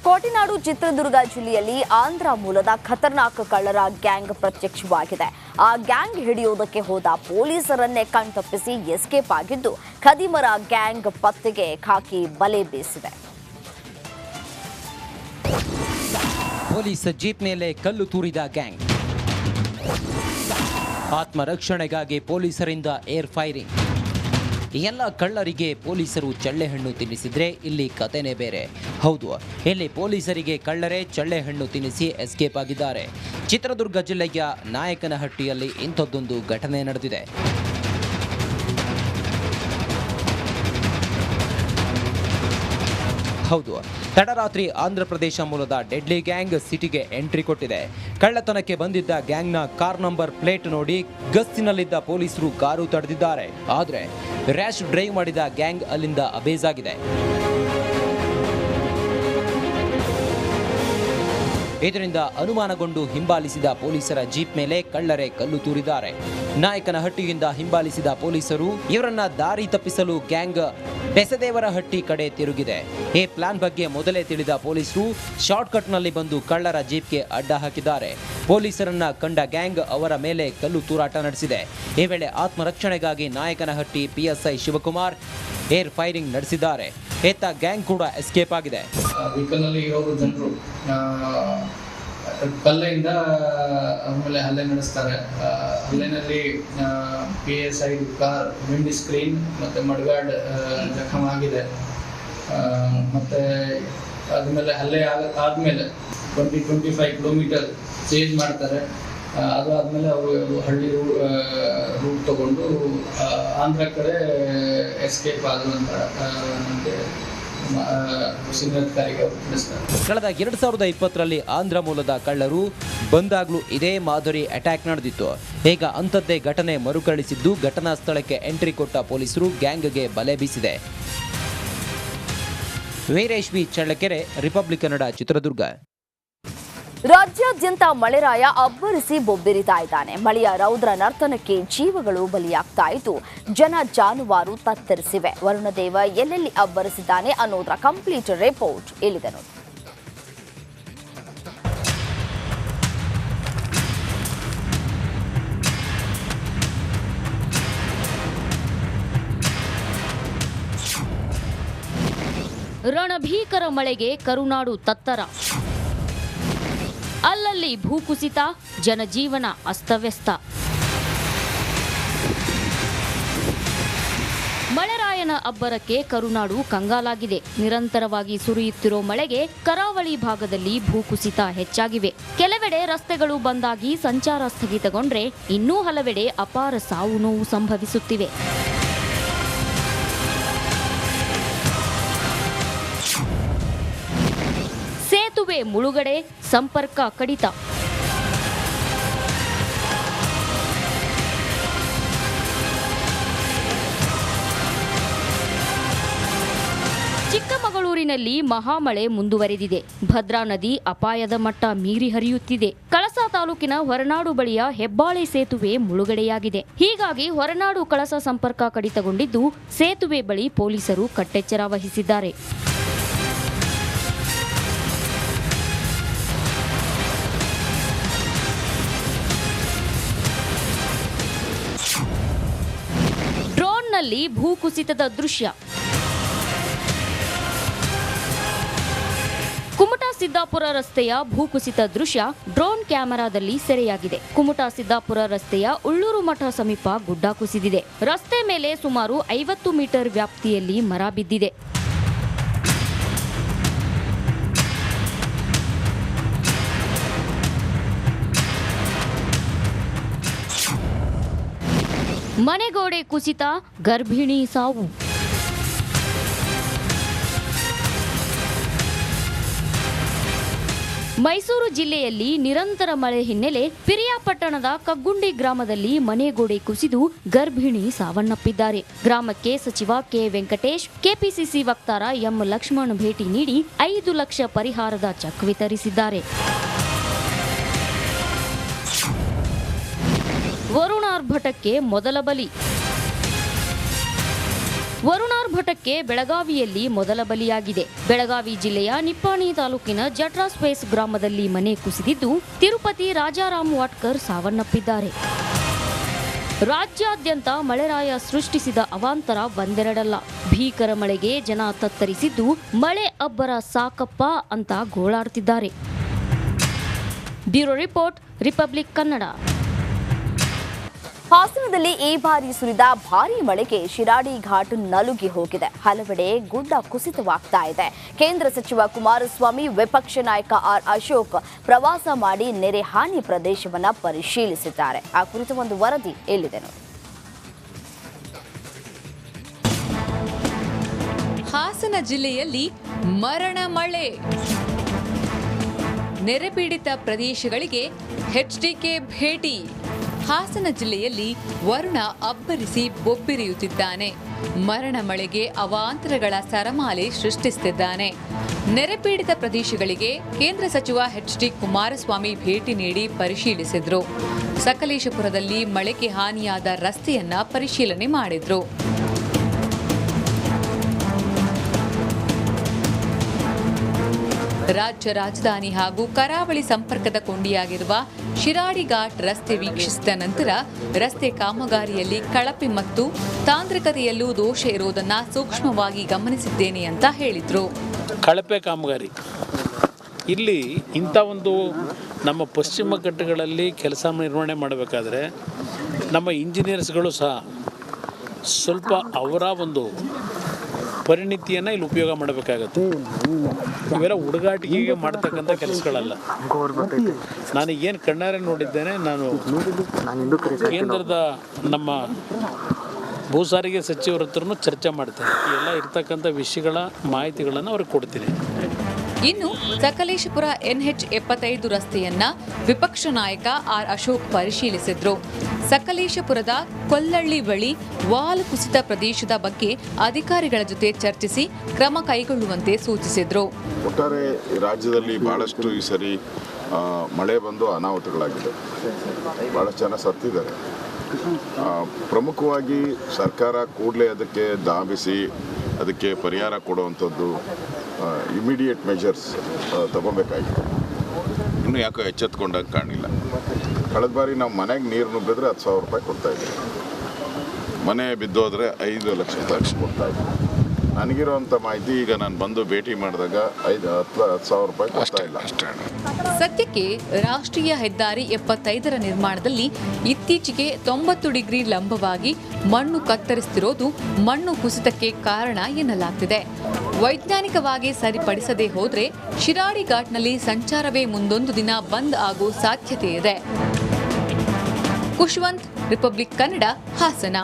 ಕೋಟಿನಾಡು ಚಿತ್ರದುರ್ಗ ಜಿಲ್ಲೆಯಲ್ಲಿ ಆಂಧ್ರ ಮೂಲದ ಖತರ್ನಾಕ್ ಕಳ್ಳರ ಗ್ಯಾಂಗ್ ಪ್ರತ್ಯಕ್ಷವಾಗಿದೆ. ಆ ಗ್ಯಾಂಗ್ ಹಿಡಿಯೋದಕ್ಕೆ ಹೋದ ಪೊಲೀಸರನ್ನೇ ಕಣ್ತಪ್ಪಿಸಿ ಎಸ್ಕೇಪ್ ಆಗಿದ್ದು, ಖದೀಮರ ಗ್ಯಾಂಗ್ ಪತ್ತೆಗೆ ಖಾಕಿ ಬಲೆ ಬೀಸಿದೆ. ಪೊಲೀಸ್ ಜೀಪ್ ಮೇಲೆ ಕಲ್ಲು ತೂರಿದ ಗ್ಯಾಂಗ್. ಆತ್ಮರಕ್ಷಣೆಗಾಗಿ ಪೊಲೀಸರಿಂದ ಏರ್ ಫೈರಿಂಗ್. ಎಲ್ಲ ಕಳ್ಳರಿಗೆ ಪೊಲೀಸರು ಚಳ್ಳೆಹಣ್ಣು ತಿನ್ನಿಸಿದ್ರೆ ಇಲ್ಲಿ ಕತೆನೇ ಬೇರೆ. ಹೌದು, ಇಲ್ಲಿ ಪೊಲೀಸರಿಗೆ ಕಳ್ಳರೇ ಚಳ್ಳೆಹಣ್ಣು ತಿನ್ನಿಸಿ ಎಸ್ಕೇಪ್ ಆಗಿದ್ದಾರೆ. ಚಿತ್ರದುರ್ಗ ಜಿಲ್ಲೆಯ ನಾಯಕನಹಟ್ಟಿಯಲ್ಲಿ ಇಂಥದ್ದೊಂದು ಘಟನೆ ನಡೆದಿದೆ. ಹೌದು, ತಡರಾತ್ರಿ ಆಂಧ್ರಪ್ರದೇಶ ಮೂಲದ ಡೆಡ್ಲಿ ಗ್ಯಾಂಗ್ ಸಿಟಿಗೆ ಎಂಟ್ರಿ ಕೊಟ್ಟಿದೆ. ಕಳ್ಳತನಕ್ಕೆ ಬಂದಿದ್ದ ಗ್ಯಾಂಗ್ನ ಕಾರ್ ನಂಬರ್ ಪ್ಲೇಟ್ ನೋಡಿ ಗಸ್ತಿನಲ್ಲಿದ್ದ ಪೊಲೀಸರು ಕಾರು ತಡೆದಿದ್ದಾರೆ. ಆದರೆ ರ್ಯಾಶ್ ಡ್ರೈವ್ ಮಾಡಿದ ಗ್ಯಾಂಗ್ ಅಲ್ಲಿಂದ ಅಬೇಜ್ ಆಗಿದೆ. ಇದರಿಂದ ಅನುಮಾನಗೊಂಡು ಹಿಂಬಾಲಿಸಿದ ಪೊಲೀಸರ ಜೀಪ್ ಮೇಲೆ ಕಳ್ಳರೇ ಕಲ್ಲು ತೂರಿದ್ದಾರೆ. ನಾಯಕನಹಟ್ಟಿಯಿಂದ ಹಿಂಬಾಲಿಸಿದ ಪೊಲೀಸರು ಇವರನ್ನ ದಾರಿ ತಪ್ಪಿಸಲು ಗ್ಯಾಂಗ್ ಬೆಸದೇವರಹಟ್ಟಿ ಕಡೆ ತಿರುಗಿದೆ. ಈ ಪ್ಲಾನ್ ಬಗ್ಗೆ ಮೊದಲೇ ತಿಳಿದ ಪೊಲೀಸರು ಶಾರ್ಟ್ಕಟ್ನಲ್ಲಿ ಬಂದು ಕಳ್ಳರ ಜೀಪ್ಗೆ ಅಡ್ಡ ಹಾಕಿದ್ದಾರೆ. ಪೊಲೀಸರನ್ನ ಕಂಡ ಗ್ಯಾಂಗ್ ಅವರ ಮೇಲೆ ಕಲ್ಲು ತೂರಾಟ ನಡೆಸಿದೆ. ಈ ವೇಳೆ ಆತ್ಮರಕ್ಷಣೆಗಾಗಿ Nayakanahatti PSI Shivakumar air firing ನಡೆಸಿದ್ದಾರೆ. ಏತ ಗ್ಯಾಂಗ್ ಕೂಡ ಎಸ್ಕೇಪ್ ಆಗಿದೆ. ವೆಹಿಕಲ್ನಲ್ಲಿ ಇರೋರು ಜನರು ಕಲ್ಲೆಯಿಂದ ಆಮೇಲೆ ಹಲ್ಲೆ ನಡೆಸ್ತಾರೆ. ಹಲ್ಲೆನಲ್ಲಿ PSI ಕಾರ್ ವಿಂಡ್ ಸ್ಕ್ರೀನ್ ಮತ್ತು ಮಡ್ಗಾರ್ಡ್ ಜಖಮ್ ಆಗಿದೆ. ಮತ್ತು ಅದ್ಮೇಲೆ ಹಲ್ಲೆ ಆದಮೇಲೆ 20-25 ಕಿಲೋಮೀಟರ್ ಚೇಂಜ್ ಮಾಡ್ತಾರೆ. ಅದು ಆದಮೇಲೆ ಅವರು ಹಳ್ಳಿ ರೂಟ್ ತಗೊಂಡು ಆಂಧ್ರ ಕಡೆ ಎಸ್ಕೇಪ್ ಆದ್ರು ಅಂತ ನಮಗೆ ಕಳೆದ 2020ರಲ್ಲಿ ಆಂಧ್ರ ಮೂಲದ ಕಳ್ಳರು ಬಂದಾಗ್ಲೂ ಇದೇ ಮಾದರಿ ಅಟ್ಯಾಕ್ ನಡೆದಿತ್ತು. ಈಗ ಅಂಥದ್ದೇ ಘಟನೆ ಮರುಕಳಿಸಿದ್ದು, ಘಟನಾ ಸ್ಥಳಕ್ಕೆ ಎಂಟ್ರಿ ಕೊಟ್ಟ ಪೊಲೀಸರು ಗ್ಯಾಂಗ್ಗೆ ಬಲೆ ಬೀಸಿದೆ. Veeresh B Challakere, Republic Kannada, Chitradurga. ರಾಜ್ಯಾದ್ಯಂತ ಮಳೆರಾಯ ಅಬ್ಬರಿಸಿ ಬೊಬ್ಬಿರಿತಾ ಇದ್ದಾನೆ. ಮಳೆಯ ರೌದ್ರ ನರ್ತನಕ್ಕೆ ಜೀವಗಳು ಬಲಿಯಾಗ್ತಾ ಇದ್ದು, ಜನ ಜಾನುವಾರು ತತ್ತರಿಸಿವೆ. ವರುಣದೇವ ಎಲ್ಲೆಲ್ಲಿ ಅಬ್ಬರಿಸಿದ್ದಾನೆ ಅನ್ನೋದರ ಕಂಪ್ಲೀಟ್ ರಿಪೋರ್ಟ್ ಇಲ್ಲಿದೆ ನೋಡಿ. ರಣಭೀಕರ ಮಳೆಗೆ ಕರುನಾಡು ತತ್ತರ. ಅಲ್ಲಲ್ಲಿ ಭೂಕುಸಿತ, ಜನಜೀವನ ಅಸ್ತವ್ಯಸ್ತ. ಮಳೆರಾಯನ ಅಬ್ಬರಕ್ಕೆ ಕರುನಾಡು ಕಂಗಾಲಾಗಿದೆ. ನಿರಂತರವಾಗಿ ಸುರಿಯುತ್ತಿರೋ ಮಳೆಗೆ ಕರಾವಳಿ ಭಾಗದಲ್ಲಿ ಭೂಕುಸಿತ ಹೆಚ್ಚಾಗಿವೆ. ಕೆಲವೆಡೆ ರಸ್ತೆಗಳು ಬಂದಾಗಿ ಸಂಚಾರ ಸ್ಥಗಿತಗೊಂಡ್ರೆ, ಇನ್ನೂ ಹಲವೆಡೆ ಅಪಾರ ಸಾವು ನೋವು ಸಂಭವಿಸುತ್ತಿವೆ. ಸೇತುವೆ ಮುಳುಗಡೆ, ಸಂಪರ್ಕ ಕಡಿತ. ಚಿಕ್ಕಮಗಳೂರಿನಲ್ಲಿ ಮಹಾಮಳೆ ಮುಂದುವರೆದಿದೆ. ಭದ್ರಾ ನದಿ ಅಪಾಯದ ಮಟ್ಟ ಮೀರಿ ಹರಿಯುತ್ತಿದೆ. ಕಳಸಾ ತಾಲೂಕಿನ ಹೊರನಾಡು ಬಳಿಯ ಹೆಬ್ಬಾಳೆ ಸೇತುವೆ ಮುಳುಗಡೆಯಾಗಿದೆ. ಹೀಗಾಗಿ ಹೊರನಾಡು ಕಳಸ ಸಂಪರ್ಕ ಕಡಿತಗೊಂಡಿದ್ದು, ಸೇತುವೆ ಬಳಿ ಪೊಲೀಸರು ಕಟ್ಟೆಚ್ಚರ ವಹಿಸಿದ್ದಾರೆ. ಡ್ರೋನ್ನಲ್ಲಿ ಭೂಕುಸಿತದ ದೃಶ್ಯ. ಕುಮಟಾ ಸಿದ್ದಾಪುರ ರಸ್ತೆಯ ಭೂಕುಸಿತ ದೃಶ್ಯ ಡ್ರೋನ್ ಕ್ಯಾಮೆರಾದಲ್ಲಿ ಸೆರೆಯಾಗಿದೆ. ಕುಮಟಾ ಸಿದ್ದಾಪುರ ರಸ್ತೆಯ ಉಳ್ಳೂರು ಮಠ ಸಮೀಪ ಗುಡ್ಡ ಕುಸಿದಿದೆ. ರಸ್ತೆ ಮೇಲೆ ಸುಮಾರು 50 ಮೀಟರ್ ವ್ಯಾಪ್ತಿಯಲ್ಲಿ ಮರ ಬಿದ್ದಿದೆ. ಮನೆಗೋಡೆ ಕುಸಿತ, ಗರ್ಭಿಣಿ ಸಾವು. ಮೈಸೂರು ಜಿಲ್ಲೆಯಲ್ಲಿ ನಿರಂತರ ಮಳೆ ಹಿನ್ನೆಲೆ ಪಿರಿಯಾಪಟ್ಟಣದ ಕಗ್ಗುಂಡಿ ಗ್ರಾಮದಲ್ಲಿ ಮನೆಗೋಡೆ ಕುಸಿದು ಗರ್ಭಿಣಿ ಸಾವನ್ನಪ್ಪಿದ್ದಾರೆ. ಗ್ರಾಮಕ್ಕೆ ಸಚಿವ ಕೆ. ವೆಂಕಟೇಶ್, ಕೆಪಿಸಿಸಿ ವಕ್ತಾರ ಎಂ. ಲಕ್ಷ್ಮಣ್ ಭೇಟಿ ನೀಡಿ 5 ಲಕ್ಷ ಪರಿಹಾರದ ಚೆಕ್ ವಿತರಿಸಿದ್ದಾರೆ. ವರುಣಾರ್ಭಟಕ್ಕೆ ಮೊದಲ ಬಲಿ. ವರುಣಾರ್ಭಟಕ್ಕೆ ಬೆಳಗಾವಿಯಲ್ಲಿ ಮೊದಲ ಬಲಿಯಾಗಿದೆ. ಬೆಳಗಾವಿ ಜಿಲ್ಲೆಯ ನಿಪ್ಪಾಣಿ ತಾಲೂಕಿನ ಜಟ್ರಾಸ್ಪೇಸ್ ಗ್ರಾಮದಲ್ಲಿ ಮನೆ ಕುಸಿದಿದ್ದು ತಿರುಪತಿ ರಾಜಾರಾಮ್ ವಾಟ್ಕರ್ ಸಾವನ್ನಪ್ಪಿದ್ದಾರೆ. ರಾಜ್ಯಾದ್ಯಂತ ಮಳೆರಾಯ ಸೃಷ್ಟಿಸಿದ ಅವಾಂತರ ಒಂದೆರಡಲ್ಲ. ಭೀಕರ ಮಳೆಗೆ ಜನ ತತ್ತರಿಸಿದ್ದು ಮಳೆ ಅಬ್ಬರ ಸಾಕಪ್ಪ ಅಂತ ಗೋಳಾಡ್ತಿದ್ದಾರೆ. Bureau report, Republic Kannada. ಹಾಸನದಲ್ಲಿ ಈ ಬಾರಿ ಸುರಿದ ಭಾರೀ ಮಳೆಗೆ ಶಿರಾಡಿ ಘಾಟ್ ನಲುಗಿ ಹೋಗಿದೆ. ಹಲವೆಡೆ ಗುಡ್ಡ ಕುಸಿತವಾಗ್ತಾ ಇದೆ. ಕೇಂದ್ರ ಸಚಿವ ಕುಮಾರಸ್ವಾಮಿ, ವಿಪಕ್ಷ ನಾಯಕ ಆರ್ ಅಶೋಕ್ ಪ್ರವಾಸ ಮಾಡಿ ನೆರೆ ಹಾನಿ ಪ್ರದೇಶವನ್ನು ಪರಿಶೀಲಿಸಿದ್ದಾರೆ. ಆ ಕುರಿತು ಒಂದು ವರದಿ ಎಲ್ಲಿದೆ ನೋಡಿ. ಹಾಸನ ಜಿಲ್ಲೆಯಲ್ಲಿ ಮರಣ ಮಳೆ. ನೆರೆಪೀಡಿತ ಪ್ರದೇಶಗಳಿಗೆ ಎಚ್ಡಿಕೆ ಭೇಟಿ. ಹಾಸನ ಜಿಲ್ಲೆಯಲ್ಲಿ ವರುಣ ಅಬ್ಬರಿಸಿ ಬೊಬ್ಬಿರಿಯುತ್ತಿದ್ದಾನೆ. ಮರಣ ಮಳೆಗೆ ಅವಾಂತರಗಳ ಸರಮಾಲೆ ಸೃಷ್ಟಿಸುತ್ತಿದ್ದಾನೆ. ನೆರೆಪೀಡಿತ ಪ್ರದೇಶಗಳಿಗೆ ಕೇಂದ್ರ ಸಚಿವ ಎಚ್ಡಿ ಕುಮಾರಸ್ವಾಮಿ ಭೇಟಿ ನೀಡಿ ಪರಿಶೀಲಿಸಿದ್ರು. ಸಕಲೇಶಪುರದಲ್ಲಿ ಮಳೆಗೆ ಹಾನಿಯಾದ ರಸ್ತೆಯನ್ನ ಪರಿಶೀಲನೆ ಮಾಡಿದ್ರು. ರಾಜ್ಯ ರಾಜಧಾನಿ ಹಾಗೂ ಕರಾವಳಿ ಸಂಪರ್ಕದ ಕೊಂಡಿಯಾಗಿರುವ ಶಿರಾಡಿ ಘಾಟ್ ರಸ್ತೆ ವೀಕ್ಷಿಸಿದ ನಂತರ ರಸ್ತೆ ಕಾಮಗಾರಿಯಲ್ಲಿ ಕಳಪೆ ಮತ್ತು ತಾಂತ್ರಿಕತೆಯಲ್ಲೂ ದೋಷ ಇರುವುದನ್ನ ಸೂಕ್ಷ್ಮವಾಗಿ ಗಮನಿಸಿದ್ದೇನೆ ಅಂತ ಹೇಳಿದ್ರು. ಕಳಪೆ ಕಾಮಗಾರಿ ಇಲ್ಲಿ ಇಂಥ ಒಂದು ನಮ್ಮ ಪಶ್ಚಿಮ ಘಟ್ಟಗಳಲ್ಲಿ ಕೆಲಸ ನಿರ್ವಹಣೆ ಮಾಡಬೇಕಾದ್ರೆ ನಮ್ಮ ಇಂಜಿನಿಯರ್ಸ್ಗಳು ಸಹ ಸ್ವಲ್ಪ ಅವರ ಒಂದು ಪರಿಣಿತಿಯನ್ನು ಇಲ್ಲಿ ಉಪಯೋಗ ಮಾಡಬೇಕಾಗತ್ತೆ. ಇವೆಲ್ಲ ಹುಡುಗಾಟಿಕೆಗೆ ಮಾಡ್ತಕ್ಕಂಥ ಕೆಲಸಗಳಲ್ಲ. ನಾನು ಏನು ಕಣ್ಣಾರೆ ನೋಡಿದ್ದೇನೆ. ನಾನು ಕೇಂದ್ರದ ನಮ್ಮ ಭೂ ಸಾರಿಗೆ ಸಚಿವರ ಹತ್ರನೂ ಚರ್ಚೆ ಮಾಡ್ತೇನೆ. ಎಲ್ಲ ಇರ್ತಕ್ಕಂಥ ವಿಷಯಗಳ ಮಾಹಿತಿಗಳನ್ನು ಅವ್ರಿಗೆ ಕೊಡ್ತೀನಿ. ಇನ್ನು ಸಕಲೇಶಪುರ NH 75 ರಸ್ತೆಯನ್ನ ವಿಪಕ್ಷ ನಾಯಕ ಆರ್ ಅಶೋಕ್ ಪರಿಶೀಲಿಸಿದ್ರು. ಸಕಲೇಶಪುರದ ಕೊಲ್ಲಳ್ಳಿ ಬಳಿ ವಾಲ್ ಕುಸಿತ ಪ್ರದೇಶದ ಬಗ್ಗೆ ಅಧಿಕಾರಿಗಳ ಜೊತೆ ಚರ್ಚಿಸಿ ಕ್ರಮ ಕೈಗೊಳ್ಳುವಂತೆ ಸೂಚಿಸಿದ್ರು. ಒಟ್ಟಾರೆ ರಾಜ್ಯದಲ್ಲಿ ಬಹಳಷ್ಟು ಈ ಸರಿ ಮಳೆ ಬಂದು ಅನಾಹುತಗಳಾಗಿದೆ. ಬಹಳಷ್ಟು ಜನ ಸತ್ತಿದ್ದಾರೆ. ಪ್ರಮುಖವಾಗಿ ಸರ್ಕಾರ ಕೂಡಲೇ ಅದಕ್ಕೆ ಧಾವಿಸಿ ಅದಕ್ಕೆ ಪರಿಹಾರ ಕೊಡುವಂಥದ್ದು ಇಮಿಡಿಯೇಟ್ ಮೆಜರ್ಸ್ ತಗೋಬೇಕಾಗಿದೆ. ಇನ್ನೂ ಯಾಕೋ ಎಚ್ಚೆತ್ಕೊಂಡಾಗ ಕಾಣಿಲ್ಲ. ಕಳೆದ ಬಾರಿ ನಾವು ಮನೆಗೆ ನೀರು ನುಗ್ಗಿದ್ರೆ 10,000 ರೂಪಾಯಿ ಕೊಡ್ತಾಯಿದ್ವಿ. ಮನೆ ಬಿದ್ದೋದ್ರೆ 5 ಲಕ್ಷ ಕೊಡ್ತಾ ಇದ್ವಿ. ನನಗಿರುವಂಥ ಮಾಹಿತಿ ಈಗ ನಾನು ಬಂದು ಭೇಟಿ ಮಾಡಿದಾಗ 10,000 ರೂಪಾಯಿ ಕೊಡ್ತಾ ಇಲ್ಲ ಅಷ್ಟೇ. ಸದ್ಯಕ್ಕೆ ರಾಷ್ಟ್ರೀಯ ಹೆದ್ದಾರಿ 75ರ ನಿರ್ಮಾಣದಲ್ಲಿ ಇತ್ತೀಚೆಗೆ 90 ಡಿಗ್ರಿ ಲಂಬವಾಗಿ ಮಣ್ಣು ಕತ್ತರಿಸುತ್ತಿರೋದು ಮಣ್ಣು ಕುಸಿತಕ್ಕೆ ಕಾರಣ ಎನ್ನಲಾಗ್ತಿದೆ. ವೈಜ್ಞಾನಿಕವಾಗಿ ಸರಿಪಡಿಸದೆ ಹೋದ್ರೆ ಶಿರಾಡಿ ಘಾಟ್ನಲ್ಲಿ ಸಂಚಾರವೇ ಮುಂದೊಂದು ದಿನ ಬಂದ್ ಆಗೋ ಸಾಧ್ಯತೆ ಇದೆ. ಖುಷ್ವಂತ್, ರಿಪಬ್ಲಿಕ್ ಕನ್ನಡ, ಹಾಸನ.